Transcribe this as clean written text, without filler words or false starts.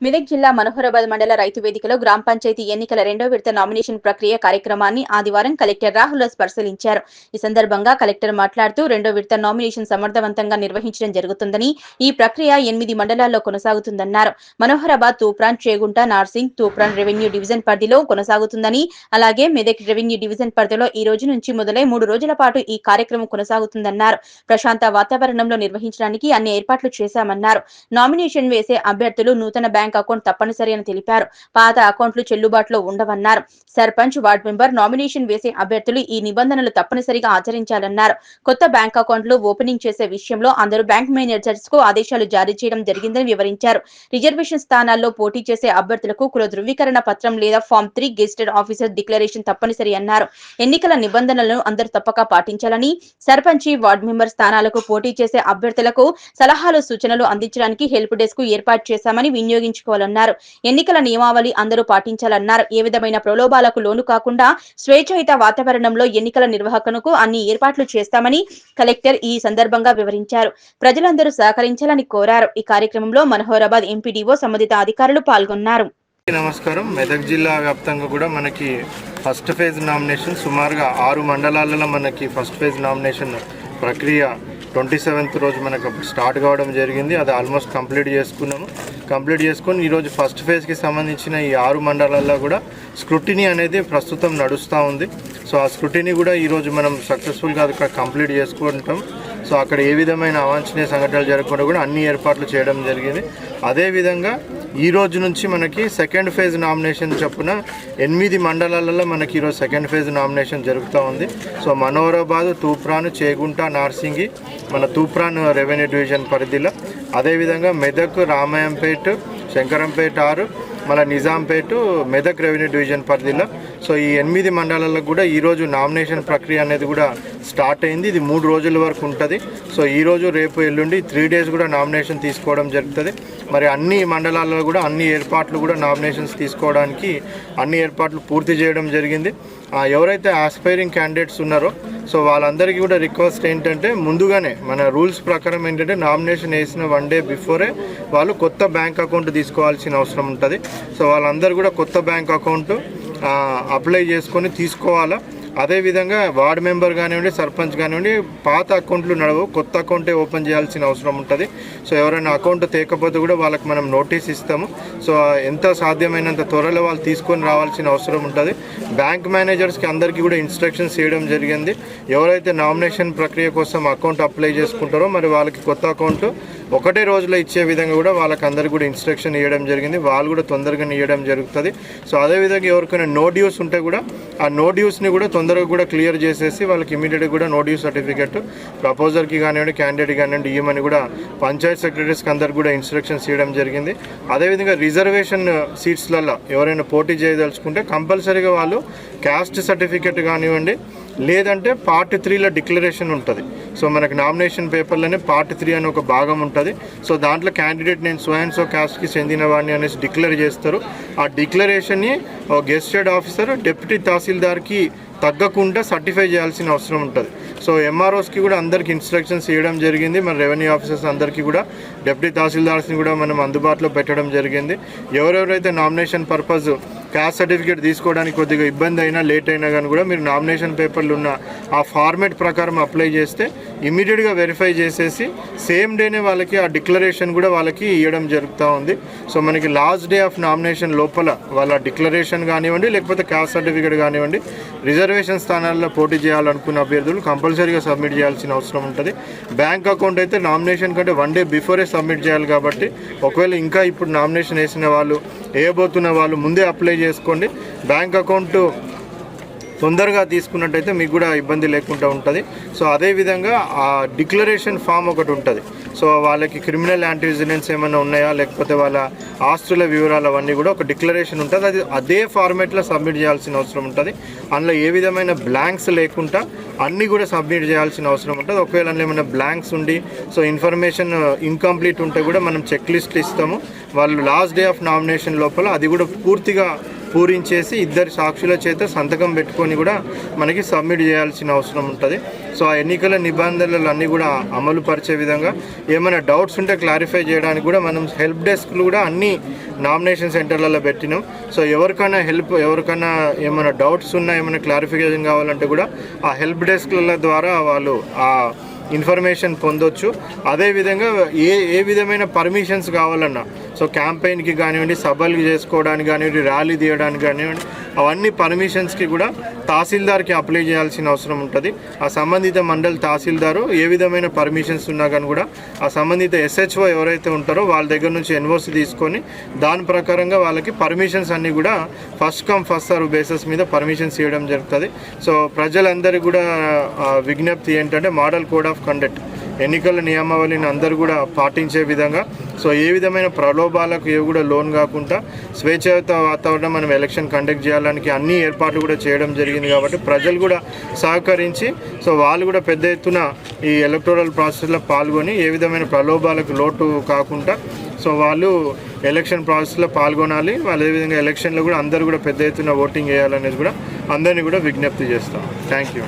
మెదక్ జిల్లా మనోహరాబాద్ మండల రైతు వేదికలో గ్రామ పంచాయతీ ఎన్నికల రెండో విడత నామినేషన్ ప్రక్రియ కార్యక్రమాన్ని ఆదివారం కలెక్టర్ రాహుల్ పరిశీలించారు. ఈ సందర్భంగా కలెక్టర్ మాట్లాడుతూ రెండో విడత నామినేషన్ సమర్థవంతంగా నిర్వహించడం జరుగుతుందని, ఈ ప్రక్రియ 8 మండలాల్లో కొనసాగుతుందన్నారు. మనోహరాబాద్, తూప్రాన్, చేగుంట, నార్సింగ్, తూప్రాన్ రెవెన్యూ డివిజన్ పరిధిలో కొనసాగుతుందని, అలాగే మెదక్ రెవెన్యూ డివిజన్ పరిధిలో ఈ రోజు నుంచి మొదలై 3 రోజుల పాటు ఈ కార్యక్రమం కొనసాగుతుందన్నారు. ప్రశాంత వాతావరణంలో నిర్వహించడానికి అన్ని ఏర్పాట్లు చేశామన్నారు. నామినేషన్ వేసే అభ్యర్థులు నూతన బ్యాంక్ అకౌంట్ తప్పనిసరి అని తెలిపారు. పాత అకౌంట్లు చెల్లుబాటులో ఉండవన్నారు. సర్పంచ్, వార్డు మెంబర్ నామినేషన్ వేసే అభ్యర్థులు ఈ నిబంధనలు తప్పనిసరిగా ఆచరించాలన్నారు. కొత్త బ్యాంక్ అకౌంట్లు ఓపెనింగ్ చేసే విషయంలో అందరూ బ్యాంక్ మేనేజర్స్ కు ఆదేశాలు జారీ చేయడం జరిగిందని వివరించారు. రిజర్వేషన్ స్థానాల్లో పోటీ చేసే అభ్యర్థులకు కుల ధృవీకరణ పత్రం లేదా ఫామ్ 3 గెజిటెడ్ ఆఫీసర్ డిక్లరేషన్ తప్పనిసరి అన్నారు. ఎన్నికల నిబంధనలను అందరూ తప్పక పాటించాలని, సర్పంచి, వార్డు మెంబర్ స్థానాలకు పోటీ చేసే అభ్యర్థులకు సలహాలు, సూచనలు అందించడానికి హెల్ప్ డెస్క్ ఏర్పాటు చేశామని వినియోగించుకోవాలన్నారు. ఎన్నికల నియమావళి అందరూ పాటించాలన్నారు. ఏ విధమైన ప్రలోభాలకు లోను కాకుండా స్వేచ్ఛాయుత వాతావరణంలో ఎన్నికల నిర్వహణకు అన్ని ఏర్పాట్లు చేస్తామని కలెక్టర్ ఈ సందర్భంగా వివరించారు. ప్రజలందరూ సహకరించాలని కోరారు. ఈ కార్యక్రమంలో మనోహరాబాద్ ఎంపీడీఓ, సంబంధిత అధికారులు పాల్గొన్నారు. నమస్కారం. మెదక్ జిల్లా వ్యాప్తంగా కూడా మనకి ఫస్ట్ ఫేజ్ నామినేషన్ సుమారుగా 6 మండలాలలో మనకి ఫస్ట్ ఫేజ్ నామినేషన్ ప్రక్రియ 27th రోజు మనకు స్టార్ట్ కావడం జరిగింది. అది ఆల్మోస్ట్ కంప్లీట్ చేసుకొని ఈరోజు ఫస్ట్ ఫేజ్కి సంబంధించిన ఈ 6 మండలాల్లో కూడా స్క్రూటినీ అనేది ప్రస్తుతం నడుస్తూ ఉంది. సో ఆ స్క్రూటినీ కూడా ఈరోజు మనం సక్సెస్ఫుల్గా అది కంప్లీట్ చేసుకుంటాం. సో అక్కడ ఏ విధమైన అవాంఛనీయ సంఘటనలు జరగకుండా కూడా అన్ని ఏర్పాట్లు చేయడం జరిగింది. అదేవిధంగా ఈ రోజు నుంచి మనకి సెకండ్ ఫేజ్ నామినేషన్ చొప్పున 8 మండలాలలో మనకి ఈరోజు సెకండ్ ఫేజ్ నామినేషన్ జరుగుతూ ఉంది. సో మనోహరాబాద్, తూప్రాన్, చేగుంట, నార్సింగి మన తూప్రాన్ రెవెన్యూ డివిజన్ పరిధిలో, అదేవిధంగా మెదక్, రామాయంపేట్, శంకరంపేట 6, మన నిజాంపేట, మెదక్ రెవెన్యూ డివిజన్ పరిధిలో. సో ఈ 8 మండలాలకు కూడా ఈరోజు నామినేషన్ ప్రక్రియ అనేది కూడా స్టార్ట్ అయింది. ఇది 3 రోజుల వరకు ఉంటుంది. సో ఈరోజు, రేపు, ఎల్లుండి 3 days కూడా నామినేషన్ తీసుకోవడం జరుగుతుంది. మరి అన్ని మండలాల్లో కూడా అన్ని ఏర్పాట్లు కూడా నామినేషన్స్ తీసుకోవడానికి అన్ని ఏర్పాట్లు పూర్తి చేయడం జరిగింది. ఎవరైతే ఆస్పైరింగ్ క్యాండిడేట్స్ ఉన్నారో సో వాళ్ళందరికీ కూడా రిక్వెస్ట్ ఏంటంటే, ముందుగానే మన రూల్స్ ప్రకారం ఏంటంటే నామినేషన్ వేసిన 1 day బిఫోరే వాళ్ళు కొత్త బ్యాంక్ అకౌంట్ తీసుకోవాల్సిన అవసరం ఉంటుంది. సో వాళ్ళందరూ కూడా కొత్త బ్యాంక్ అకౌంట్ అప్లై చేసుకొని తీసుకోవాలా. అదేవిధంగా వార్డు మెంబర్ కానివ్వండి, సర్పంచ్ కానివ్వండి, పాత అకౌంట్లు నడవు, కొత్త అకౌంటే ఓపెన్ చేయాల్సిన అవసరం ఉంటుంది. సో ఎవరైనా అకౌంట్ తేకపోతే కూడా వాళ్ళకి మనం నోటీస్ ఇస్తాము. సో ఎంత సాధ్యమైనంత త్వరలో వాళ్ళు తీసుకొని రావాల్సిన అవసరం ఉంటుంది. బ్యాంక్ మేనేజర్స్కి అందరికీ కూడా ఇన్స్ట్రక్షన్స్ చేయడం జరిగింది. ఎవరైతే నామినేషన్ ప్రక్రియ కోసం అకౌంట్ అప్లై చేసుకుంటారో మరి వాళ్ళకి కొత్త అకౌంట్ ఒకటే రోజులో ఇచ్చే విధంగా కూడా వాళ్ళకి అందరికీ కూడా ఇన్స్ట్రక్షన్ ఇవ్వడం జరిగింది. వాళ్ళు కూడా తొందరగా ఇవ్వడం జరుగుతుంది. సో అదేవిధంగా ఎవరికైనా నో డ్యూస్ ఉంటే కూడా ఆ నో డ్యూస్ని కూడా తొందరగా కూడా క్లియర్ చేసేసి వాళ్ళకి ఇమీడియట్గా కూడా నో డ్యూ సర్టిఫికేట్ ప్రపోజర్కి కానివ్వండి, క్యాండిడేట్ కానివ్వండి ఇవ్వమని కూడా పంచాయత్ సెక్రటరీస్కి అందరికి కూడా ఇన్స్ట్రక్షన్స్ ఇవ్వడం జరిగింది. అదేవిధంగా రిజర్వేషన్ సీట్స్లలో ఎవరైనా పోటీ చేయదలుచుకుంటే కంపల్సరీగా వాళ్ళు క్యాస్ట్ సర్టిఫికేట్ కానివ్వండి, లేదంటే పార్ట్ 3లో డిక్లరేషన్ ఉంటుంది. సో మనకి నామినేషన్ పేపర్లోనే పార్ట్ 3 అని ఒక భాగం ఉంటుంది. సో దాంట్లో క్యాండిడేట్ నేను సో అండ్ సో క్యాస్ట్కి చెందిన వాడిని అనేసి డిక్లేర్ చేస్తారు. ఆ డిక్లరేషన్ని గెజిటెడ్ ఆఫీసర్ డిప్యూటీ తహసీల్దార్కి తగ్గకుండా సర్టిఫై చేయాల్సిన అవసరం ఉంటుంది. సో ఎంఆర్ఓస్కి కూడా అందరికీ ఇన్స్ట్రక్షన్స్ ఇవ్వడం జరిగింది. మన రెవెన్యూ ఆఫీసర్స్ అందరికీ కూడా డిప్యూటీ తహసీల్దార్స్ని కూడా మనం అందుబాటులో పెట్టడం జరిగింది. ఎవరెవరైతే నామినేషన్ పర్పస్ క్యాస్ట్ సర్టిఫికేట్ తీసుకోవడానికి కొద్దిగా ఇబ్బంది అయినా, లేట్ అయినా కానీ కూడా మీరు నామినేషన్ పేపర్లు ఉన్న ఆ ఫార్మేట్ ప్రకారం అప్లై చేస్తే ఇమీడియట్గా వెరిఫై చేసేసి సేమ్ డేనే వాళ్ళకి ఆ డిక్లరేషన్ కూడా వాళ్ళకి ఇవ్వడం జరుగుతూ ఉంది. సో మనకి లాస్ట్ డే ఆఫ్ నామినేషన్ లోపల వాళ్ళ డిక్లరేషన్ కానివ్వండి, లేకపోతే క్యాస్ట్ సర్టిఫికేట్ కానివ్వండి, రిజర్వేషన్ స్థానాల్లో పోటీ చేయాలనుకున్న అభ్యర్థులు కంపల్సరీగా సబ్మిట్ చేయాల్సిన అవసరం ఉంటుంది. బ్యాంక్ అకౌంట్ అయితే నామినేషన్ కంటే 1 day బిఫోరే సబ్మిట్ చేయాలి. కాబట్టి ఒకవేళ ఇంకా ఇప్పుడు నామినేషన్ వేసిన వాళ్ళు, వేయబోతున్న వాళ్ళు ముందే అప్లై చేసుకోండి. బ్యాంక్ అకౌంట్ తొందరగా తీసుకున్నట్టయితే మీకు కూడా ఇబ్బంది లేకుండా ఉంటుంది. సో అదేవిధంగా ఆ డిక్లరేషన్ ఫామ్ ఒకటి ఉంటుంది. సో వాళ్ళకి క్రిమినల్ యాంటీసిడెంట్స్ ఏమైనా ఉన్నాయా, లేకపోతే వాళ్ళ ఆస్తుల వివరాలు అవన్నీ కూడా ఒక డిక్లరేషన్ ఉంటుంది. అది అదే ఫార్మేట్లో సబ్మిట్ చేయాల్సిన అవసరం ఉంటుంది. అందులో ఏ విధమైన బ్లాంక్స్ లేకుండా అన్నీ కూడా సబ్మిట్ చేయాల్సిన అవసరం ఉంటుంది. ఒకవేళ అందులో ఏమైనా బ్లాంక్స్ ఉండి సో ఇన్ఫర్మేషన్ ఇన్కంప్లీట్ ఉంటే కూడా మనం చెక్ లిస్ట్లు ఇస్తాము. వాళ్ళు లాస్ట్ డే ఆఫ్ నామినేషన్ లోపల అది కూడా పూర్తిగా పూరించేసి ఇద్దరు సాక్షుల చేత సంతకం పెట్టుకొని కూడా మనకి సబ్మిట్ చేయాల్సిన అవసరం ఉంటుంది. సో ఆ ఎన్నికల నిబంధనలు అన్నీ కూడా అమలు పరిచే విధంగా ఏమైనా డౌట్స్ ఉంటే క్లారిఫై చేయడానికి కూడా మనం హెల్ప్ డెస్క్లు కూడా అన్ని నామినేషన్ సెంటర్లలో పెట్టినాం. సో ఎవరికైనా ఏమైనా డౌట్స్ ఉన్నా ఏమైనా క్లారిఫికేషన్ కావాలంటే కూడా ఆ హెల్ప్ డెస్క్ల ద్వారా వాళ్ళు ఆ ఇన్ఫర్మేషన్ పొందొచ్చు. అదేవిధంగా ఏ విధమైన పర్మిషన్స్ కావాలన్నా, సో క్యాంపెయిన్కి కానివ్వండి, సభలు చేసుకోవడానికి కానివ్వండి, ర్యాలీ తీయడానికి కానివ్వండి, అవన్నీ పర్మిషన్స్కి కూడా తహసీల్దార్కి అప్లై చేయాల్సిన అవసరం ఉంటుంది. ఆ సంబంధిత మండల్ తహసీల్దారు ఏ విధమైన పర్మిషన్స్ ఉన్నా కానీ కూడా ఆ సంబంధిత SHO ఎవరైతే ఉంటారో వాళ్ళ దగ్గర నుంచి NOC తీసుకొని దాని ప్రకారంగా వాళ్ళకి పర్మిషన్స్ అన్నీ కూడా first come first serve basis మీద పర్మిషన్స్ ఇవ్వడం జరుగుతుంది. సో ప్రజలందరికీ కూడా విజ్ఞప్తి ఏంటంటే మోడల్ కోడ్ ఆఫ్ కండక్ట్ ఎన్నికల నియమావళిని అందరూ కూడా పాటించే విధంగా, సో ఏ విధమైన ప్రలోభాలకు ఏవి కూడా లోన్ కాకుండా స్వేచ్ఛాయుత వాతావరణం మనం ఎలక్షన్ కండక్ట్ చేయడానికి అన్ని ఏర్పాట్లు కూడా చేయడం జరిగింది. కాబట్టి ప్రజలు కూడా సహకరించి సో వాళ్ళు కూడా పెద్ద ఎత్తున ఈ ఎలక్టోరల్ ప్రాసెస్లో పాల్గొని ఏ విధమైన ప్రలోభాలకు లోటు కాకుండా సో వాళ్ళు ఎలక్షన్ ప్రాసెస్లో పాల్గొనాలి. అదేవిధంగా ఎలక్షన్లో కూడా అందరూ కూడా పెద్ద ఎత్తున ఓటింగ్ చేయాలనేది కూడా అందరినీ కూడా విజ్ఞప్తి చేస్తాం. Thank you.